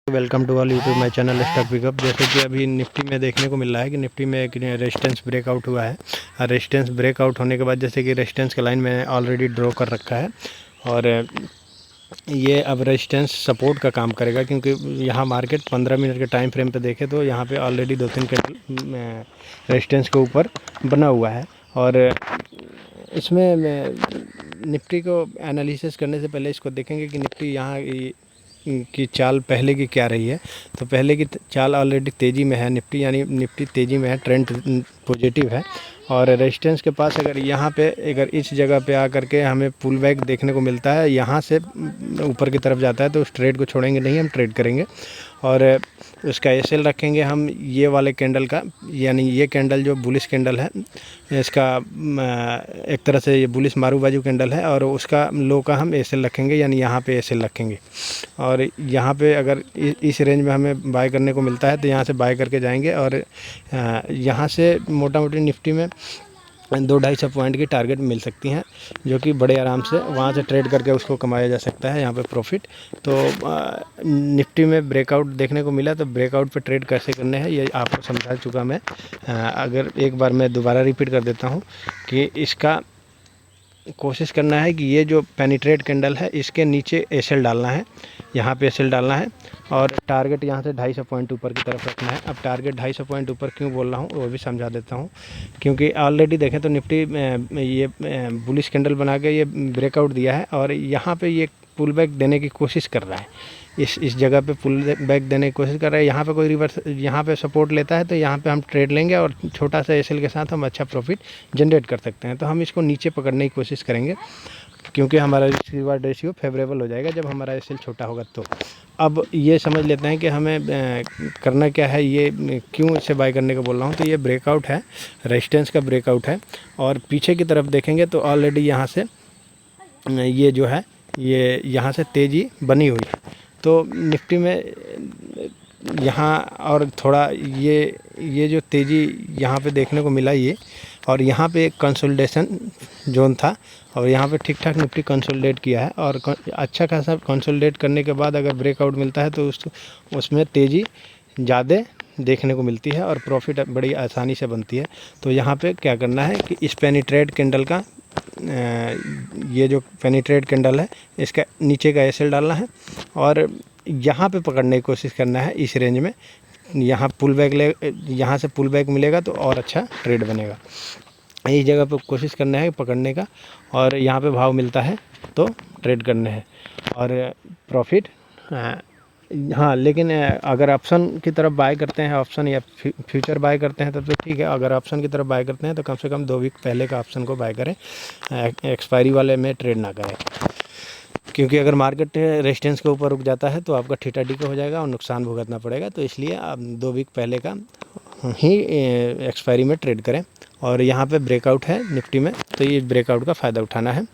Welcome to all YouTube my channel stock pickup. जैसे कि अभी निफ्टी में देखने को मिल रहा है कि निफ्टी में एक रेजिस्टेंस ब्रेकआउट हुआ है। रेजिस्टेंस ब्रेकआउट होने के बाद जैसे कि रेजिस्टेंस का लाइन मैंने ऑलरेडी ड्रॉ कर रखा है और ये अब रेजिस्टेंस सपोर्ट का काम करेगा, क्योंकि यहाँ मार्केट 15 मिनट के टाइम फ्रेम पे देखे तो यहाँ पे ऑलरेडी 2-3 कैंडल रेजिस्टेंस के ऊपर बना हुआ है। और इसमें निफ्टी को एनालिसिस करने से पहले इसको देखेंगे कि निफ्टी यहाँ की चाल पहले की क्या रही है। तो पहले की चाल ऑलरेडी तेज़ी में है निफ्टी, यानी निफ्टी तेज़ी में है, ट्रेंड पॉजिटिव है। और रेजिस्टेंस के पास अगर यहाँ पे अगर इस जगह पे आकर के हमें पुल बैक देखने को मिलता है, यहाँ से ऊपर की तरफ जाता है, तो उस ट्रेड को छोड़ेंगे नहीं, हम ट्रेड करेंगे और उसका एसएल रखेंगे हम ये वाले कैंडल का, यानी ये कैंडल जो बुलिश कैंडल है इसका एक तरह से ये बुलिश मारू बाजू कैंडल है और उसका लो का हम एसएल रखेंगे, यानी यहाँ पे एसएल रखेंगे। और यहाँ पे अगर इस रेंज में हमें बाय करने को मिलता है तो यहाँ से बाय करके जाएंगे और यहाँ से मोटा मोटी निफ्टी में 200-250 पॉइंट की टारगेट मिल सकती हैं, जो कि बड़े आराम से वहाँ से ट्रेड करके उसको कमाया जा सकता है यहाँ पे प्रॉफिट। तो निफ्टी में ब्रेकआउट देखने को मिला, तो ब्रेकआउट पे ट्रेड कैसे करने हैं ये आपको समझा चुका मैं। अगर एक बार मैं दोबारा रिपीट कर देता हूँ कि इसका कोशिश करना है कि ये जो पेनिट्रेट कैंडल है इसके नीचे एसएल डालना है, यहाँ पे एसएल डालना है और टारगेट यहाँ से 250 पॉइंट ऊपर की तरफ रखना है। अब टारगेट 250 पॉइंट ऊपर क्यों बोल रहा हूँ वो भी समझा देता हूँ, क्योंकि ऑलरेडी देखें तो निफ्टी ये बुलिश कैंडल बना के ये ब्रेकआउट दिया है और यहाँ पे ये पुल बैक देने की कोशिश कर रहा है। इस जगह पे पुल बैक देने की कोशिश कर रहा है। यहाँ पे कोई रिवर्स यहाँ पे सपोर्ट लेता है तो यहाँ पे हम ट्रेड लेंगे और छोटा सा एसएल के साथ हम अच्छा प्रॉफिट जनरेट कर सकते हैं। तो हम इसको नीचे पकड़ने की कोशिश करेंगे, क्योंकि हमारा रिस्क रिवार्ड रेशियो फेवरेबल हो जाएगा जब हमारा एसएल छोटा होगा। तो अब ये समझ लेते हैं कि हमें करना क्या है, ये क्यों इसे बाय करने को बोल रहा हूँ। तो ये ब्रेकआउट है, रेजिस्टेंस का ब्रेकआउट है और पीछे की तरफ देखेंगे तो ऑलरेडी यहाँ से ये जो है ये यहाँ से तेज़ी बनी हुई है। तो निफ्टी में यहाँ और थोड़ा ये जो तेज़ी यहाँ पे देखने को मिला ये, और यहाँ पे एक कंसोलिडेशन जोन था और यहाँ पे ठीक ठाक निफ्टी कंसोलिडेट किया है और अच्छा खासा कंसोलिडेट करने के बाद अगर ब्रेकआउट मिलता है तो उसमें तेज़ी ज़्यादा देखने को मिलती है और प्रॉफिट बड़ी आसानी से बनती है। तो यहाँ पे क्या करना है कि इस पेनिट्रेट कैंडल का ये जो पेनिट्रेट कैंडल है इसका नीचे का एसएल डालना है और यहाँ पे पकड़ने की कोशिश करना है इस रेंज में। यहाँ पुल बैक यहाँ से पुल बैक मिलेगा तो और अच्छा ट्रेड बनेगा। इस जगह पे कोशिश करना है पकड़ने का और यहाँ पे भाव मिलता है तो ट्रेड करने हैं और प्रॉफिट। हाँ, लेकिन अगर ऑप्शन की तरफ बाय करते हैं, ऑप्शन या फ्यूचर बाय करते हैं तब तो ठीक है। अगर ऑप्शन की तरफ बाय करते हैं तो कम से कम 2 वीक पहले का ऑप्शन को बाय करें, एक्सपायरी वाले में ट्रेड ना करें, क्योंकि अगर मार्केट रेजिस्टेंस के ऊपर रुक जाता है तो आपका थीटा डी का हो जाएगा और नुकसान भुगतना पड़ेगा। तो इसलिए आप 2 वीक पहले का ही एक्सपायरी में ट्रेड करें। और यहाँ पे ब्रेकआउट है निफ्टी में, तो ये ब्रेकआउट का फ़ायदा उठाना है,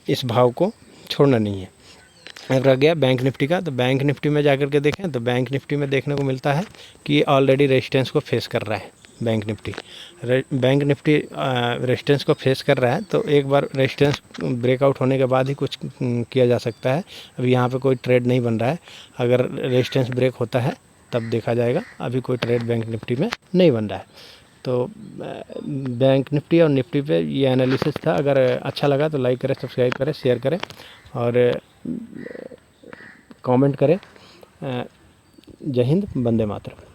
इस भाव को छोड़ना नहीं है। अगर रह गया बैंक निफ्टी का, तो बैंक निफ्टी में जाकर के देखें तो बैंक निफ्टी में देखने को मिलता है कि ऑलरेडी रेजिस्टेंस को फेस कर रहा है। बैंक निफ्टी रेजिस्टेंस को फेस कर रहा है, तो एक बार रेजिस्टेंस ब्रेकआउट होने के बाद ही कुछ किया जा सकता है। अभी यहाँ पे कोई ट्रेड नहीं बन रहा है, अगर रेजिस्टेंस ब्रेक होता है तब देखा जाएगा, अभी कोई ट्रेड बैंक निफ्टी में नहीं बन रहा है। तो बैंक निफ्टी और निफ्टी पे ये एनालिसिस था। अगर अच्छा लगा तो लाइक करें, सब्सक्राइब करें, शेयर करें और कमेंट करें। जय हिंद, वंदे मातरम।